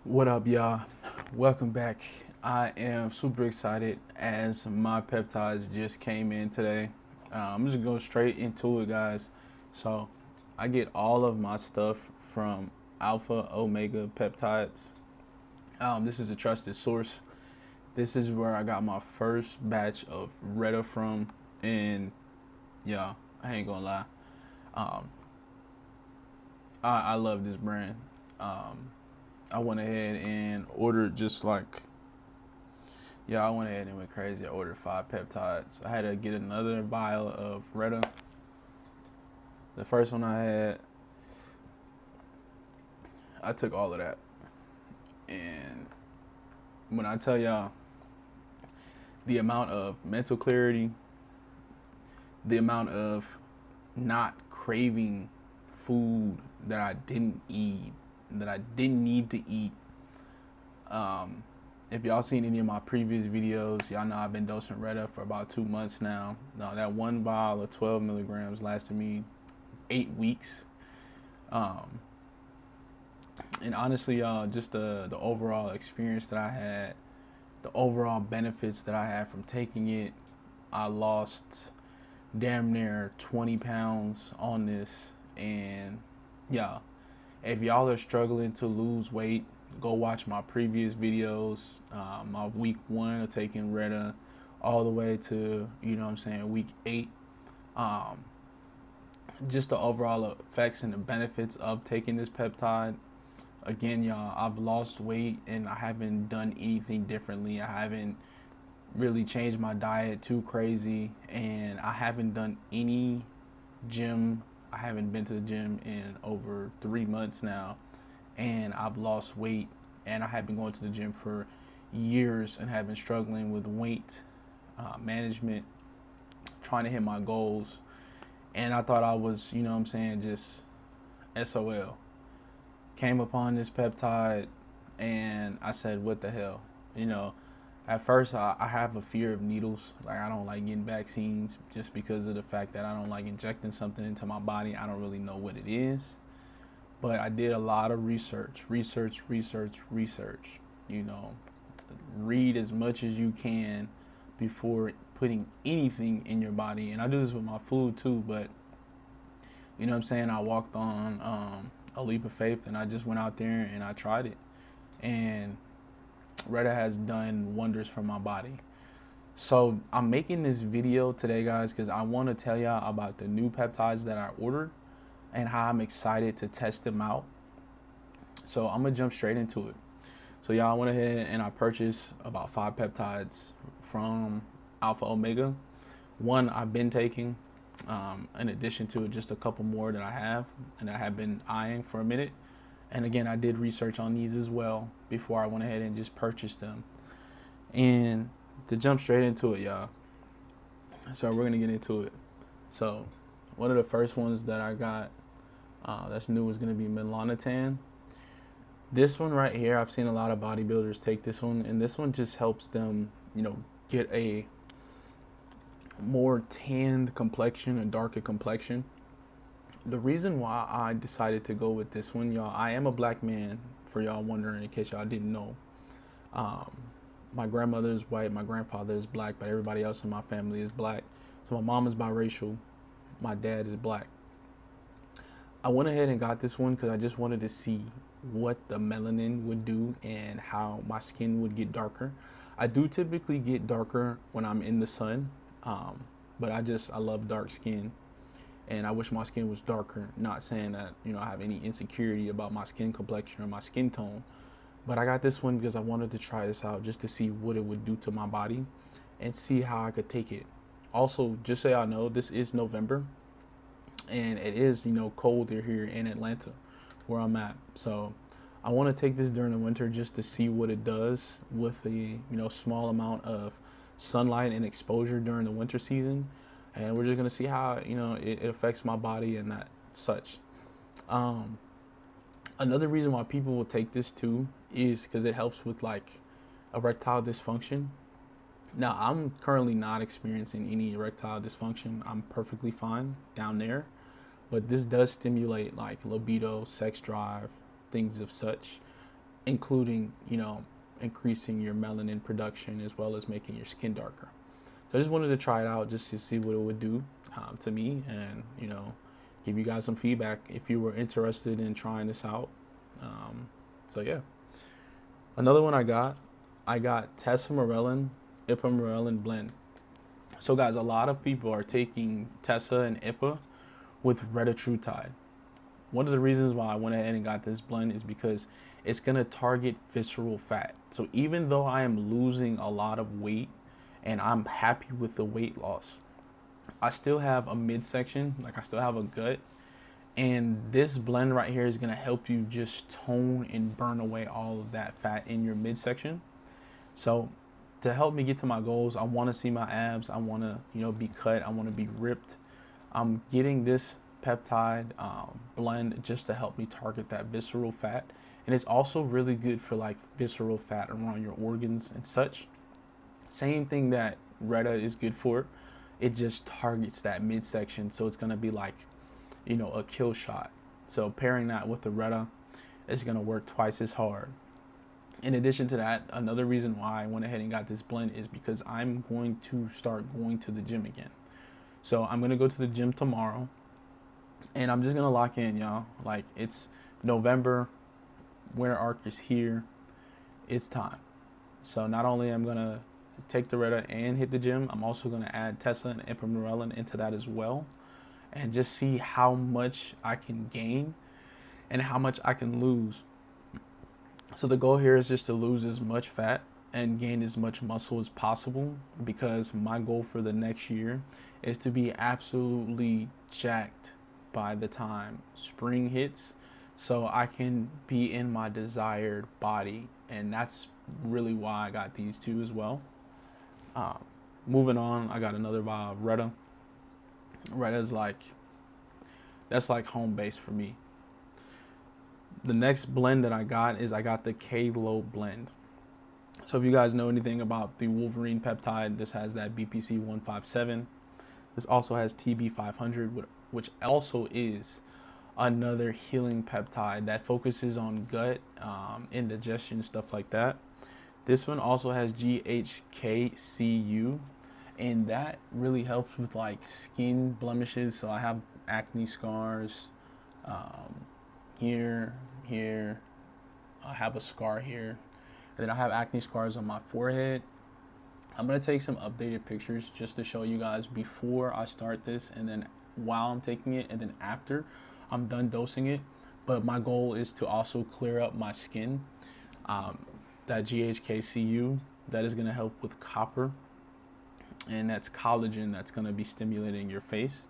What up, y'all? Welcome back. I am super excited as my peptides just came in today. I'm just going straight into it, guys. So, I get all of my stuff from Alpha Omega Peptides. This is a trusted source. This is where I got my first batch of Retta from, and yeah, I ain't gonna lie. Um, I love this brand. I went ahead and ordered I went ahead and went crazy. I ordered 5 peptides. I had to get another vial of Retta. The first one I had, I took all of that. And when I tell y'all the amount of mental clarity, the amount of not craving food that I didn't eat, that I didn't need to eat. If y'all seen any of my previous videos, y'all know I've been dosing Retta for about 2 months now. Now that one vial of 12 milligrams lasted me 8 weeks. And honestly, y'all, just the overall experience that I had, the overall benefits that I had from taking it, I lost damn near 20 pounds on this. And yeah, if y'all are struggling to lose weight, go watch my previous videos, my week 1 of taking Retta all the way to, week 8. Just the overall effects and the benefits of taking this peptide. Again, y'all, I've lost weight and I haven't done anything differently. I haven't really changed my diet too crazy, and I haven't done any gym. I haven't been to the gym in over 3 months now, and I've lost weight, and I have been going to the gym for years and have been struggling with weight management, trying to hit my goals. And I thought I was, just SOL. Came upon this peptide and I said, what the hell? At first I have a fear of needles. Like, I don't like getting vaccines just because of the fact that I don't like injecting something into my body. I don't really know what it is. But I did a lot of research. Read as much as you can before putting anything in your body. And I do this with my food too, but I walked on a leap of faith, and I just went out there and I tried it. And Retta has done wonders for my body. So I'm making this video today, guys, because I want to tell y'all about the new peptides that I ordered and how I'm excited to test them out. So I'm going to jump straight into it. So y'all, I went ahead and I purchased about 5 peptides from Alpha Omega. One I've been taking, in addition to just a couple more that I have and I have been eyeing for a minute. And again, I did research on these as well before I went ahead and just purchased them. And to jump straight into it, y'all. So we're going to get into it. So one of the first ones that I got that's new is going to be Melanotan. This one right here, I've seen a lot of bodybuilders take this one, and this one just helps them, get a more tanned complexion, a darker complexion. The reason why I decided to go with this one, y'all, I am a black man, for y'all wondering, in case y'all didn't know. My grandmother is white, my grandfather is black, but everybody else in my family is black. So my mom is biracial, my dad is black. I went ahead and got this one because I just wanted to see what the melanin would do and how my skin would get darker. I do typically get darker when I'm in the sun, but I love dark skin, and I wish my skin was darker. Not saying that I have any insecurity about my skin complexion or my skin tone, but I got this one because I wanted to try this out just to see what it would do to my body and see how I could take it. Also, just so y'all know, this is November, and it is colder here in Atlanta where I'm at. So I want to take this during the winter just to see what it does with the small amount of sunlight and exposure during the winter season, and we're just gonna see how it affects my body and that such. Another reason why people will take this too is because it helps with like erectile dysfunction. Now, I'm currently not experiencing any erectile dysfunction. I'm perfectly fine down there, but this does stimulate like libido, sex drive, things of such. including, increasing your melanin production as well as making your skin darker. So I just wanted to try it out just to see what it would do to me, and give you guys some feedback if you were interested in trying this out. So yeah, another one I got Tesamorelin Ipamorelin blend. So guys, a lot of people are taking Tesa and Ipa with Retatrutide. One of the reasons why I went ahead and got this blend is because it's going to target visceral fat. So even though I am losing a lot of weight and I'm happy with the weight loss, I still have a midsection, like I still have a gut. And this blend right here is going to help you just tone and burn away all of that fat in your midsection. So to help me get to my goals, I want to see my abs. I want to, be cut. I want to be ripped. I'm getting this peptide blend just to help me target that visceral fat. And it's also really good for like visceral fat around your organs and such. Same thing that Reta is good for. It just targets that midsection. So it's going to be like, a kill shot. So pairing that with the Reta is going to work twice as hard. In addition to that, another reason why I went ahead and got this blend is because I'm going to start going to the gym again. So I'm going to go to the gym tomorrow, and I'm just going to lock in, y'all. Like, it's November, winter arc is here. It's time. So not only am I going to take the Reta and hit the gym, I'm also going to add Tesa and Ipamorelin into that as well, and just see how much I can gain and how much I can lose. So the goal here is just to lose as much fat and gain as much muscle as possible, because my goal for the next year is to be absolutely jacked by the time spring hits, so I can be in my desired body. And that's really why I got these two as well. Moving on, I got another vial of Reta. Reta's that's like home base for me. The next blend that I got the KLOW Blend. So if you guys know anything about the Wolverine peptide, this has that BPC 157. This also has TB 500, which also is another healing peptide that focuses on gut, indigestion, stuff like that. This one also has GHKCU, and that really helps with like skin blemishes. So I have acne scars here, I have a scar here, and then I have acne scars on my forehead. I'm going to take some updated pictures just to show you guys before I start this, and then while I'm taking it, and then after I'm done dosing it. But my goal is to also clear up my skin. That GHKCU, that is going to help with copper, and that's collagen that's going to be stimulating your face.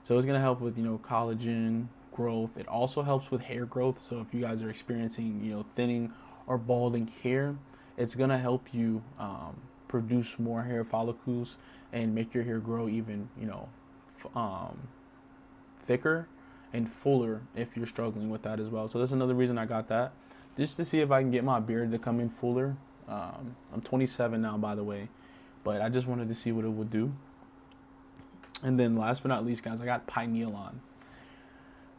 So it's going to help with, collagen growth. It also helps with hair growth. So if you guys are experiencing, thinning or balding hair, it's going to help you produce more hair follicles and make your hair grow even, thicker and fuller if you're struggling with that as well. So that's another reason I got that, just to see if I can get my beard to come in fuller. I'm 27 now, by the way, but I just wanted to see what it would do. And then last but not least, guys, I got Pinealon.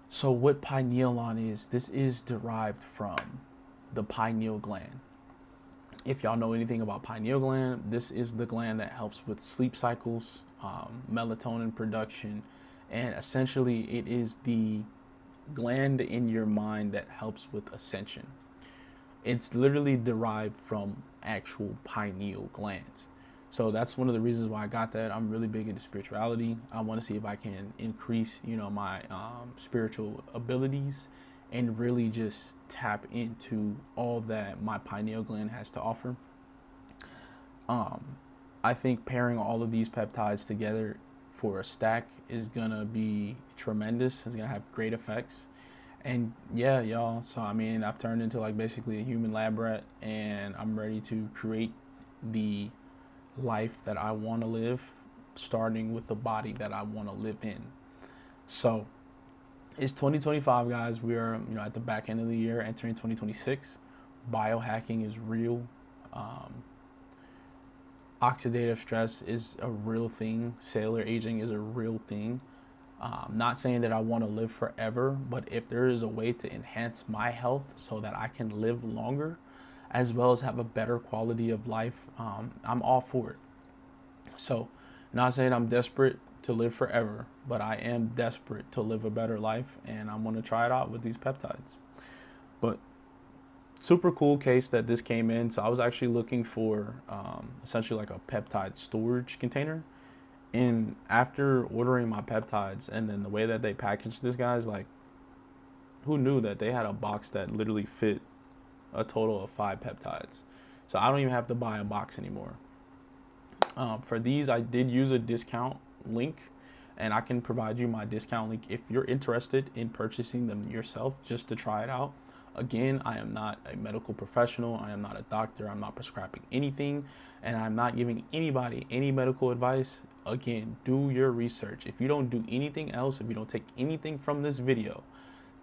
So what Pinealon is, this is derived from the pineal gland. If y'all know anything about pineal gland, this is the gland that helps with sleep cycles, melatonin production, and essentially it is the gland in your mind that helps with ascension. It's literally derived from actual pineal glands. So that's one of the reasons why I got that. I'm really big into spirituality. I want to see if I can increase, my spiritual abilities and really just tap into all that my pineal gland has to offer. I think pairing all of these peptides together for a stack is gonna be tremendous. It's gonna have great effects. And yeah, y'all, so I've turned into like basically a human lab rat, and I'm ready to create the life that I want to live, starting with the body that I want to live in. So it's 2025, guys. We are, at the back end of the year, entering 2026. Biohacking is real. Oxidative stress is a real thing. Cellular aging is a real thing. Not saying that I want to live forever, but if there is a way to enhance my health so that I can live longer, as well as have a better quality of life, I'm all for it. So, not saying I'm desperate to live forever, but I am desperate to live a better life, and I'm going to try it out with these peptides. But super cool case that this came in. So I was actually looking for essentially like a peptide storage container. And after ordering my peptides and then the way that they packaged this, guys, like, who knew that they had a box that literally fit a total of 5 peptides? So I don't even have to buy a box anymore. For these, I did use a discount link, and I can provide you my discount link if you're interested in purchasing them yourself just to try it out. Again, I am not a medical professional. I am not a doctor. I'm not prescribing anything, and I'm not giving anybody any medical advice. Again, do your research. If you don't do anything else, if you don't take anything from this video,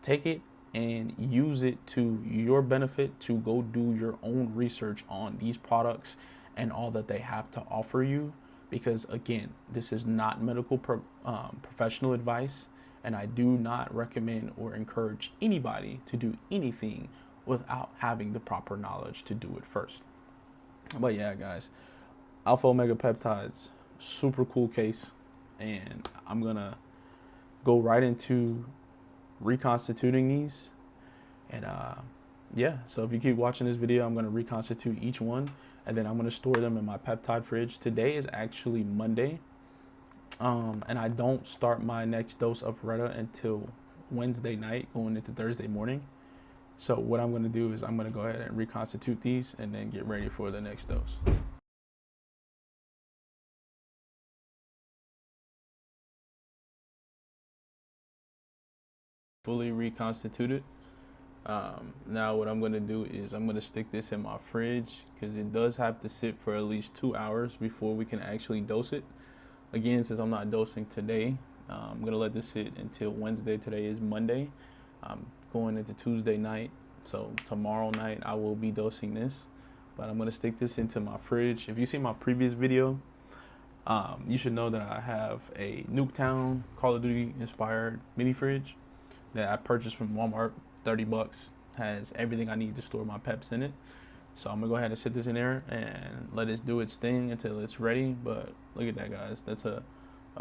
take it and use it to your benefit to go do your own research on these products and all that they have to offer you. Because again, this is not medical professional advice, and I do not recommend or encourage anybody to do anything without having the proper knowledge to do it first. But yeah, guys, alpha omega peptides, super cool case, and I'm gonna go right into reconstituting these. And yeah, so if you keep watching this video, I'm gonna reconstitute each one, and then I'm gonna store them in my peptide fridge. Today is actually Monday. And I don't start my next dose of Retta until Wednesday night, going into Thursday morning. So what I'm going to do is I'm going to go ahead and reconstitute these and then get ready for the next dose. Fully reconstituted. Now what I'm going to do is I'm going to stick this in my fridge because it does have to sit for at least 2 hours before we can actually dose it. Again, since I'm not dosing today, I'm going to let this sit until Wednesday. Today is Monday. I'm going into Tuesday night. So tomorrow night I will be dosing this. But I'm going to stick this into my fridge. If you see my previous video, you should know that I have a Nuketown Call of Duty inspired mini fridge that I purchased from Walmart. 30 bucks. Has everything I need to store my peps in it. So I'm gonna go ahead and sit this in there and let it do its thing until it's ready. But look at that, guys. That's a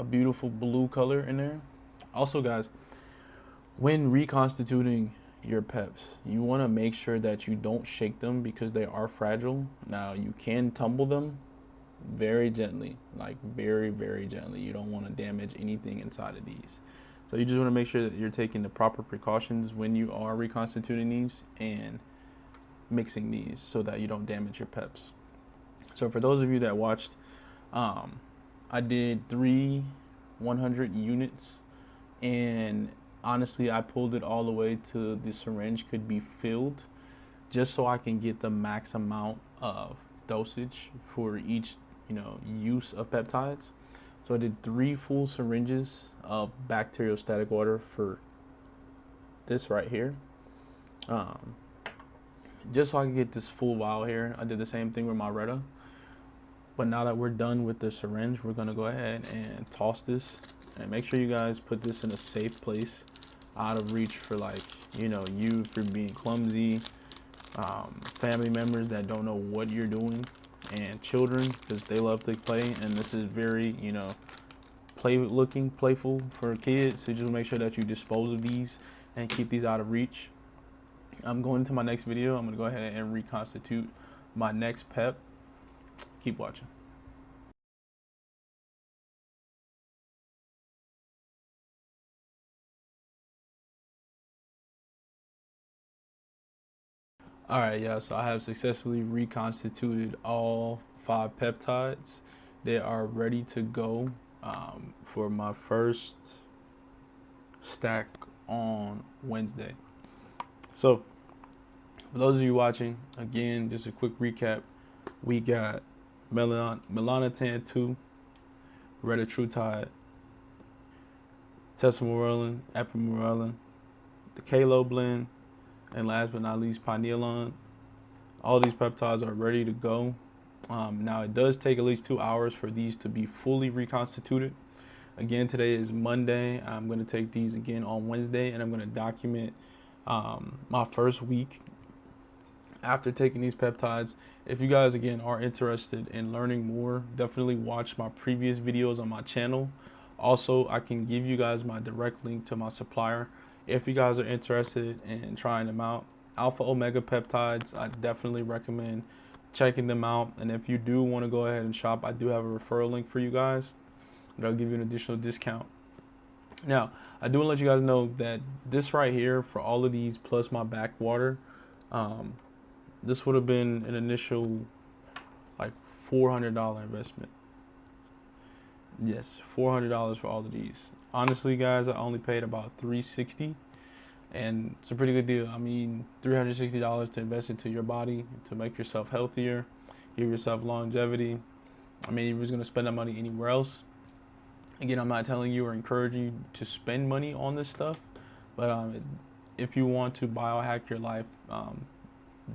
beautiful blue color in there. Also, guys, when reconstituting your peps, you want to make sure that you don't shake them because they are fragile. Now, you can tumble them very gently, like very, very gently. You don't want to damage anything inside of these. So you just want to make sure that you're taking the proper precautions when you are reconstituting these and mixing these so that you don't damage your peps. So for those of you that watched, I did 3 100 units, and honestly I pulled it all the way to the syringe could be filled just so I can get the max amount of dosage for each use of peptides. So I did 3 full syringes of bacteriostatic water for this right here. Just so I can get this full vial here. I did the same thing with my Retta. But now that we're done with the syringe, we're gonna go ahead and toss this. And make sure you guys put this in a safe place, out of reach for you for being clumsy, family members that don't know what you're doing, and children because they love to play. And this is very, playful for kids. So just make sure that you dispose of these and keep these out of reach. I'm going into my next video. I'm going to go ahead and reconstitute my next pep. Keep watching. All right, yeah, so I have successfully reconstituted all 5 peptides. They are ready to go for my first stack on Wednesday. So for those of you watching, again, just a quick recap. We got Melanotan II, Retatrutide, Tesamorelin, Ipamorelin, the KLOW Blend, and last but not least, Pinealon. All these peptides are ready to go. Now, it does take at least 2 hours for these to be fully reconstituted. Again, today is Monday. I'm going to take these again on Wednesday, and I'm going to document my first week after taking these peptides. If you guys, again, are interested in learning more, definitely watch my previous videos on my channel. Also, I can give you guys my direct link to my supplier if you guys are interested in trying them out. Alpha Omega Peptides, I definitely recommend checking them out. And if you do want to go ahead and shop, I do have a referral link for you guys that'll give you an additional discount. Now, I do want to let you guys know that this right here, for all of these plus my backwater, this would have been an initial like $400 investment. Yes, $400 for all of these. Honestly, guys, I only paid about $360, and it's a pretty good deal. I mean, $360 to invest into your body, to make yourself healthier, give yourself longevity. I mean, if you're going to spend that money anywhere else, again, I'm not telling you or encouraging you to spend money on this stuff, but if you want to biohack your life,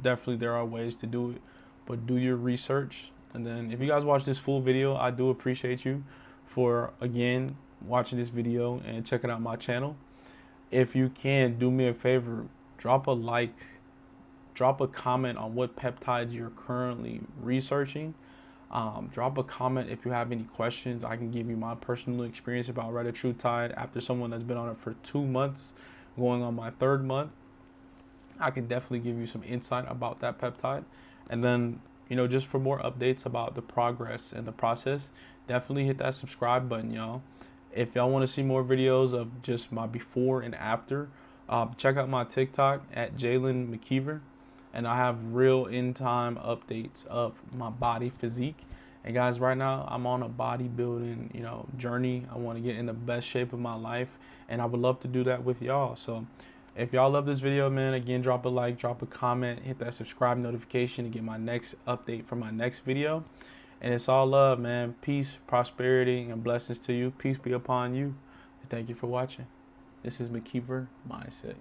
definitely there are ways to do it, but do your research. And then if you guys watch this full video, I do appreciate you for, again, watching this video and checking out my channel. If you can, do me a favor, drop a like, drop a comment on what peptides you're currently researching. Drop a comment if you have any questions. I can give you my personal experience about Retatrutide after someone that's been on it for 2 months, going on my 3rd month. I can definitely give you some insight about that peptide. And then, you know, just for more updates about the progress and the process, definitely hit that subscribe button, y'all. If y'all want to see more videos of just my before and after, check out my TikTok at Jalen McKeever. And I have real in-time updates of my body physique. And guys, right now I'm on a bodybuilding, you know, journey. I want to get in the best shape of my life, and I would love to do that with y'all. So if y'all love this video, man, again, drop a like, drop a comment, hit that subscribe notification to get my next update for my next video. And it's all love, man. Peace, prosperity, and blessings to you. Peace be upon you. And thank you for watching. This is McKeever Mindset.